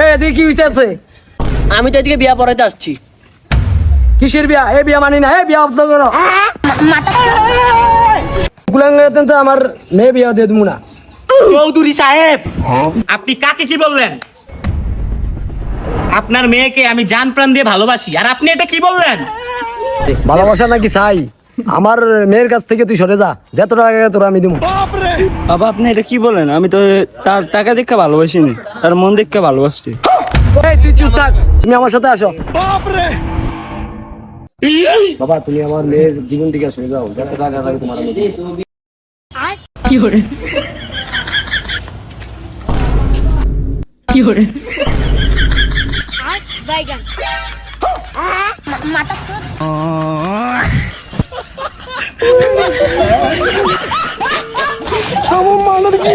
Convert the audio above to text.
এদিকে কি হইতেছে? আমি তো এদিকে বিয়া পড়াইতে আসছি। কিসের বিয়া? এ বিয়া মানি না, এ বিয়া অব্দ করো। কুলাঙ্গাতে তো আমার মেয়ে বিয়া দিয়ে দেবো না। চৌধুরী সাহেব, আপনি কাকে কি বললেন? আপনার মেয়েকে আমি জান প্রাণ দিয়ে ভালোবাসি, আর আপনি এটা কি বললেন? ভালোবাসা নাকি চাই? আমার মেয়ের কাছ থেকে তুই সরে যা, যত টাকা তোরা আমি দেবো। বাবা আপনি এটা কি বলেন? আমি তো তার টাকা দেখে ভালোবাসিনি, তার মন দেখে ভালোবাসছি। এই তুই চুপ থাক, তুমি আমার সাথে আসো। বাবা তুমি আমার মেয়ের জীবন থেকে সরে যাও, যত টাকা লাগে তোমার আমি দেবো। বাইগান মাথা আমার মালার কি